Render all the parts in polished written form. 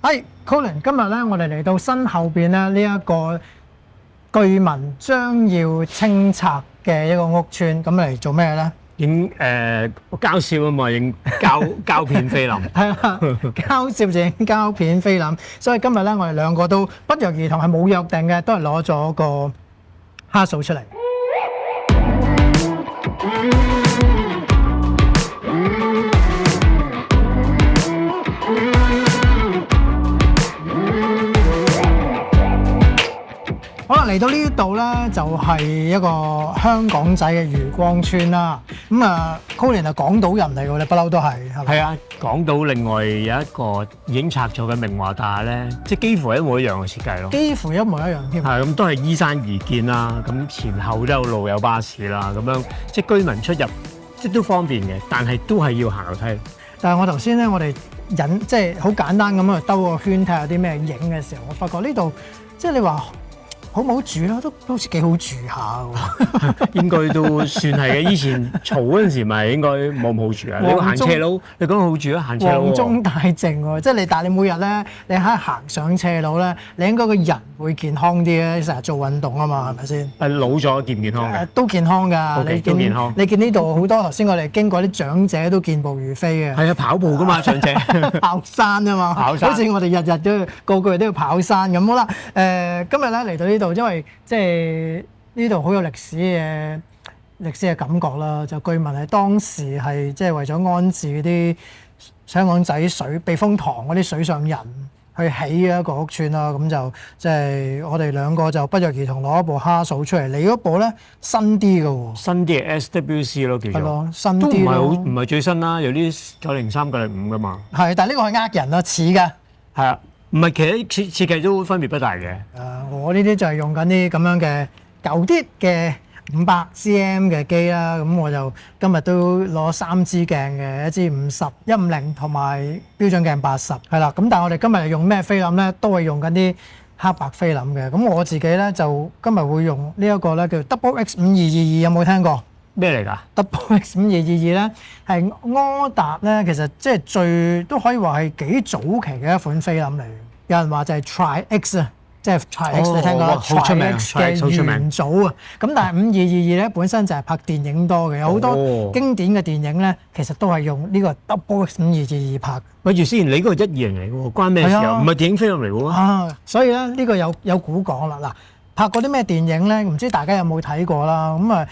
Colin， 今日咧我哋嚟到身後邊咧呢一個據聞將要清拆嘅一個屋邨，咁嚟做咩咧？影膠攝啊嘛，影膠片菲林。係啦，膠攝就影膠片菲林，所以今日咧我哋兩個都不約而同係冇約定嘅，都係攞咗個蝦數出嚟。好啦，嚟到呢度咧就係一個香港仔嘅漁光村啦。咁啊 ，Colin 係港島人嚟㗎，你不嬲都係。係啊，港島另外有一個已經拆咗嘅明華大廈咧，即係幾乎係一模一樣嘅設計咯。幾乎一模一樣添。係咁，都係依山而建啦。咁前後都有路有巴士啦，咁樣即係居民出入即係都方便嘅，但係都係要行樓梯。但係我頭先咧，我哋即係好簡單咁去兜個圈睇下有啲咩影嘅時候，我發覺呢度即係你話好唔好住啦，都好似幾好住下喎。應該都算係嘅。以前嘈嗰陣時，咪應該冇咁好住啊。你行斜路，你講好住啊，行斜路。黃中大靜喎，即係但係你每日咧，你喺行上斜路咧，你應該個人會健康啲咧，成日做運動啊嘛，係咪先？老咗健唔健康嘅？都健康㗎。Okay，都健康。你見呢度好多頭先我哋經過啲長者都健步如飛嘅。係啊，跑步㗎嘛，長者。跑山啊嘛。跑山。好似我哋日日都個個月都要跑山咁。好啦，今日咧嚟到呢度，因為即係呢度好有歷史嘅感覺啦。就據聞係當時係即係為咗安置嗰啲香港仔避風塘嗰啲水上人去起嘅一個屋邨啦。咁就即係我哋兩個就不約而同攞一部蝦數出嚟。你嗰部咧新啲嘅喎。新啲嘅 SWC 咯，叫做。係咯，新啲咯。都唔係最新啦，有啲903、905㗎嘛。係，但係呢個係呃人啦，似㗎。係啊，唔係其實設計都分別不大嘅。我呢啲就係用緊啲咁樣嘅舊啲嘅500cm 嘅機啦。咁我就今日都攞3支鏡嘅，一支50、150同埋標準鏡80，係啦。咁但係我哋今日用咩菲林咧？都係用緊啲黑白菲林嘅。咁我自己咧就今日會用呢一個咧叫 Double X 5222，有冇聽過？咩嚟㗎 ？Double X 5222咧係柯達咧，其實即係最都可以話係幾早期嘅一款菲林嚟。有人話就係 Tri X 啊。即係 Tri X 你聽過啦，好出名嘅元祖啊！咁但係5222咧本身就係拍電影多嘅，有好多經典嘅電影咧，其實都係用呢個 Double X 5222拍。咪住先，你嗰個120嚟嘅喎，關咩事啊？唔係電影菲林嚟嘅喎。所以咧呢個有古講啦。嗱，拍過啲咩電影咧？唔知大家有冇睇過啦？咁啊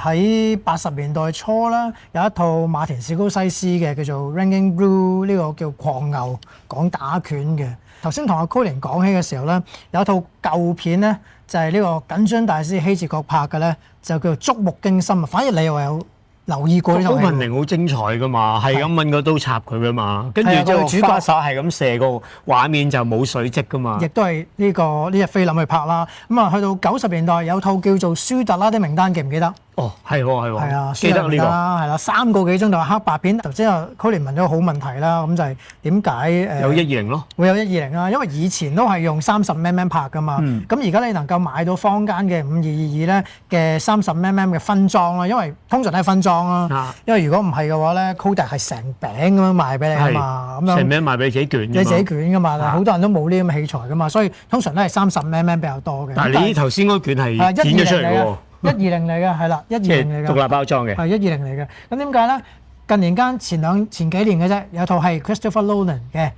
喺80年代初啦，有一套馬田史高西斯嘅叫做 Raging Bull， 呢個叫狂牛，講打拳嘅。頭先同阿 Colin 講起嘅時候咧，有一套舊片咧，就係呢個緊張大師希治閣拍嘅咧，就叫做觸目驚心啊！反而你又有留意過呢套戲？opening好精彩㗎嘛，係咁揾個刀插佢㗎嘛，跟住之後主角手係咁射個畫面就冇水跡㗎嘛。亦都係呢隻菲林去拍啦。咁啊，去到90年代有套叫做《舒特拉的名單》，記唔記得？哦，係喎，係啊，記得呢個係啦，3個幾鐘頭黑白片。頭先阿 Colin 問咗個好問題啦，咁就係點解有120咯？會有120啦，因為以前都係用30mm 拍㗎嘛。咁而家你能夠買到坊間嘅5222咧嘅30mm嘅分裝啦，因為通常都係分裝啦。因為如果唔係嘅話咧 Kodak 係成餅咁樣賣俾你㗎嘛。咁樣成餅賣俾你自己卷㗎嘛。你自己卷㗎嘛，好多人都冇呢啲咁嘅器材㗎嘛，所以通常都係30mm比較多嘅。但係你頭先嗰卷係剪咗出嚟㗎喎。120嚟嘅，係啦，120嚟嘅，獨立包裝嘅，係120嚟嘅。咁點解咧？近年間前幾年嘅啫，有套係 Christopher Nolan 嘅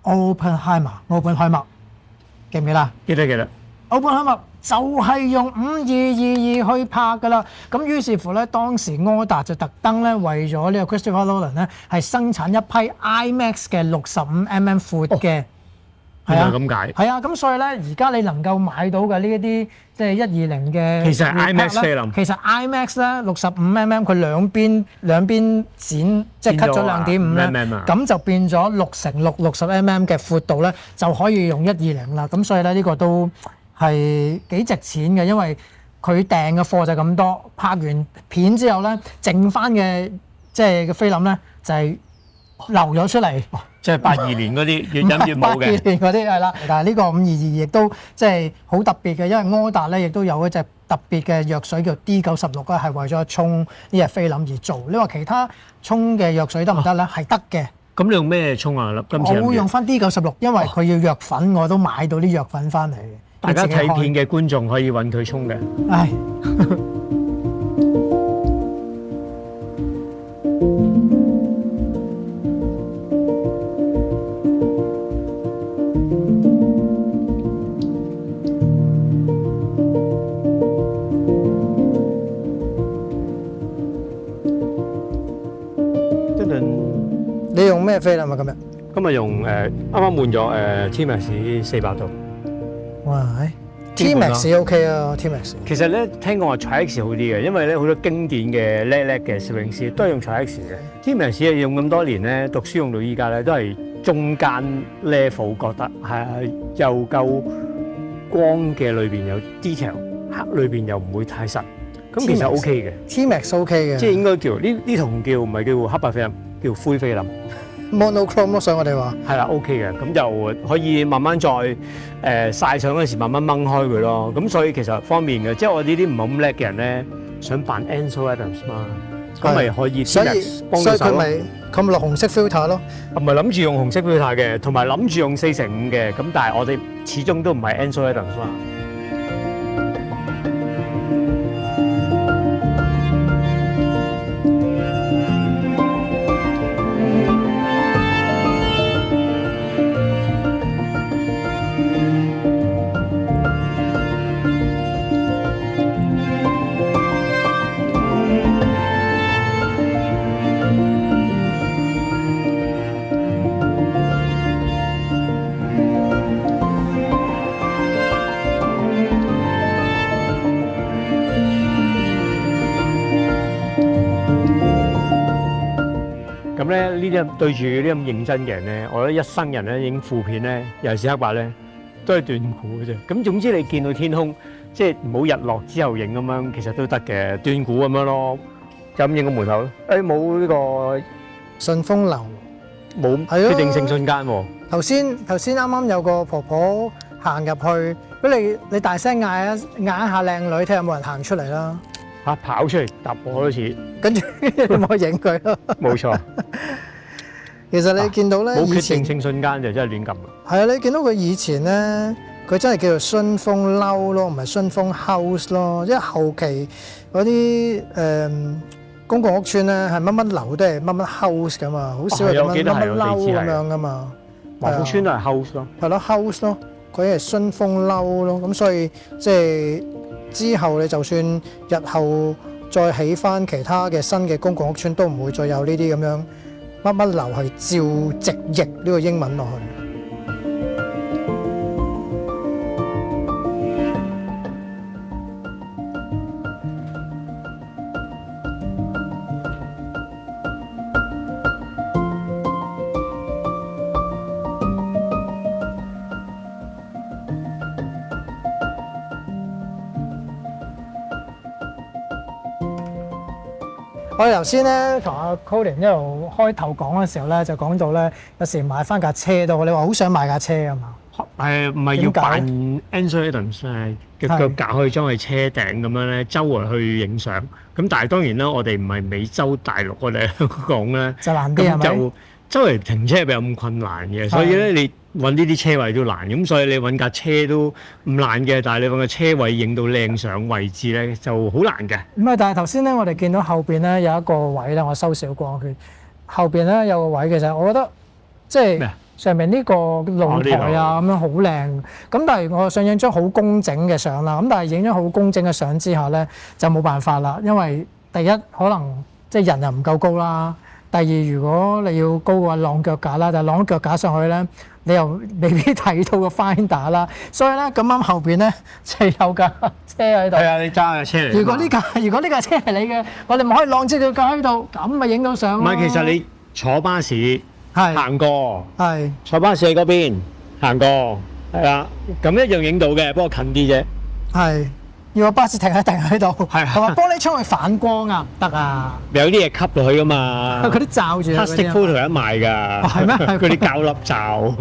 Oppenheimer，記唔記得？記得。Oppenheimer 就係用5222去拍㗎啦。咁於是乎咧，當時柯達就特登咧為咗呢個 Christopher Nolan 咧係生產一批 IMAX 嘅65mm 闊嘅。係啊，咁解。係啊，咁所以咧，而家你能夠買到嘅呢一啲即係120嘅，其實係 IMAX 菲林。其實 IMAX 咧65mm，佢兩邊剪即係 cut 咗2.5咧，咁就變咗6x6 60mm嘅闊度咧，就可以用120啦。咁所以咧，呢個都係幾值錢嘅，因為佢訂嘅貨就咁多，拍完片之後咧，剩翻嘅即係嘅菲林咧就係流咗出嚟。即係82年嗰啲越飲越冇嘅。82年嗰啲係啦，但係呢個5222亦都即係好特別嘅，因為柯達咧亦都有一隻特別嘅藥水叫 D96咧，係為咗沖呢隻菲林而做。你話其他沖嘅藥水得唔得咧？係得嘅，咁你用咩沖啊？今次我會用翻 D96，因為佢要藥粉，我都買到啲藥粉翻嚟。大家睇片嘅觀眾可以揾佢沖嘅。唉。你用咩菲林啊？今日用啱啱換咗T-Max 400度。哇！T-Max OK 啊，T-Max。其實咧聽講話 Tri-X 好啲嘅，因為咧好多經典嘅叻嘅攝影師都係用 Tri-X 嘅。T-Max 係用咁多年咧，讀書用到依家咧都係中間 level，覺得係又夠光嘅裏邊有 detail， 黑裏邊又唔會太實。咁其實 OK 嘅。T-Max OK 嘅。即係應該叫呢筒叫唔係叫黑白菲林，叫灰菲林。Monochrome 咯，所以我哋話係啦 OK 嘅，咁就可以慢慢再曬相嗰時慢慢掹開佢咯。咁所以其實方便嘅，即係我呢啲唔係咁叻嘅人咧，想扮 Ansel Adams 嘛，咁咪可以 T-Max 幫到手咯。佢咪落紅色 filter 咯。唔係諗住用紅色 filter 嘅，同埋諗住用4:5嘅，咁但係我哋始終都唔係 Ansel Adams 嘛。咁咧呢啲對住呢啲咁認真嘅人咧，我覺得一生人咧影副片咧，尤其是黑白咧，都係斷估嘅啫。咁總之你見到天空，即係唔好日落之後影咁樣，其實都得嘅，斷估咁樣咯。就咁影個門口咯。冇呢個順風流，冇決定性瞬間喎。頭先啱啱有個婆婆行入去，俾你大聲嗌一下靚女，睇下有冇人行出嚟啦。跑出嚟揼我都似，跟住你咪影佢咯。冇錯。其實你見到咧，冇決定性瞬間就真係亂撳。係啊，你見到佢以前咧，佢真係叫做順風嬲咯，唔係順風 house 咯。因為後期嗰啲公共屋邨咧係乜乜樓都係乜乜 house 噶嘛，好少係咁樣乜乜嬲咁樣噶嘛。華富邨都係 house 咯。係咯 house 咯，佢係順風嬲咯，咁所以即係。之後你就算日後再起翻其他嘅新嘅公共屋邨，都唔會再有呢啲咁樣乜乜樓係照直譯呢個英文落去。我哋頭先咧同阿 Colin 一路開頭講嘅時候咧，就講到咧有時買翻架車都好，你話好想買架車啊嘛？唔係要扮 Ansel Adams 嘅腳架可以裝喺車頂咁樣咧，周圍去影相。咁但係當然啦，我哋唔係美洲大陸，我哋香港咧就難啲係咪？就周圍停車比較咁困難嘅，所以咧你揾呢啲車位都難。咁所以你揾架車都唔難嘅，但係你揾個車位影到靚相位置咧就好難嘅。唔係，但係頭先咧我哋見到後邊咧有一個位咧，我收少光圈。後邊咧有個位，其實我覺得即係上面呢個露台啊咁樣好靚。咁但係我想影張好工整嘅相啦。咁但係影咗好工整嘅相之下咧就冇辦法啦，因為第一可能即係人又唔夠高啦。第二，如果你要高嘅話，晾腳架啦，但係晾腳架上去咧，你又未必睇到個 finder 啦。所以咧，咁啱後邊咧就有架車喺度。係啊，你揸架車嚟。如果呢架車係你嘅，我哋咪可以晾隻腳架喺度，咁咪影到相咯。唔係，其實你坐巴士行過，坐巴士喺嗰邊行過，係啦，咁一樣影到嘅，不過近啲啫。係。要個巴士停一停喺度，係嘛？玻璃窗去反光啊，唔得啊！有啲嘢吸落去噶嘛，嗰啲罩住。Plastic photo 有得賣㗎，係咩？嗰啲膠粒罩。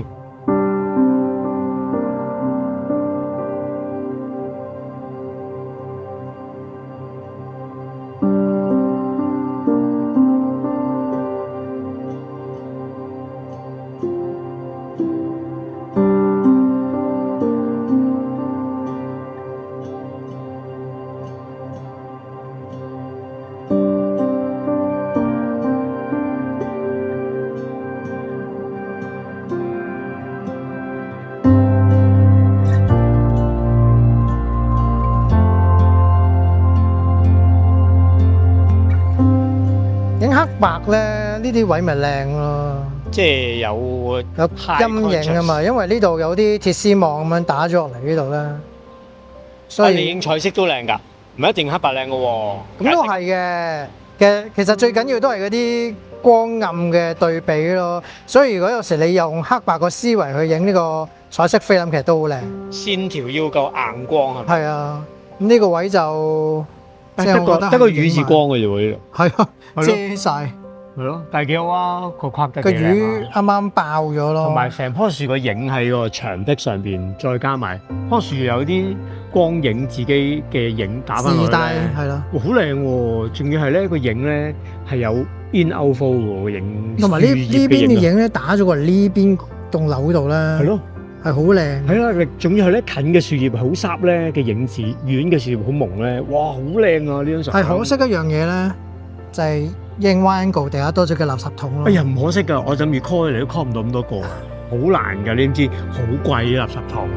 白咧，呢啲位咪靚咯，即係有陰影啊嘛，因為呢度有啲鐵絲網咁樣打咗落嚟呢度咧，所以影彩色都靚㗎，唔一定黑白靚嘅喎。咁都係嘅，其實最緊要都係嗰啲光暗嘅對比咯。所以如果有時你用黑白個思維去影呢個彩色菲林，其實都好靚。線條要夠硬光係咪？係啊，咁呢個位就即係我覺得得個魚字光嘅啫喎，呢度。係啊，係咯遮晒係咯，但係幾好啊，個框得個幾靚魚啊。啱啱爆咗咯。同埋成棵樹個影喺個牆壁上邊，再加埋棵樹有啲光影自己嘅影打翻落自帶嚟咧，係啦，哇好靚喎！仲要係咧個影咧係有 in out fold 喎個影，同埋呢邊嘅影影咧打咗過嚟呢邊棟樓度咧，係咯，係好靚。係啦，你仲要係咧近嘅樹葉好濕咧嘅影子，遠嘅樹葉好朦咧，哇好靚啊！呢張相係可惜一樣嘢咧，就係影 Angle 地下多咗個垃圾桶咯。哎呀，唔可惜㗎，我諗住 call 你都 call 唔到咁多個，好難㗎，你知唔知？好貴垃圾桶。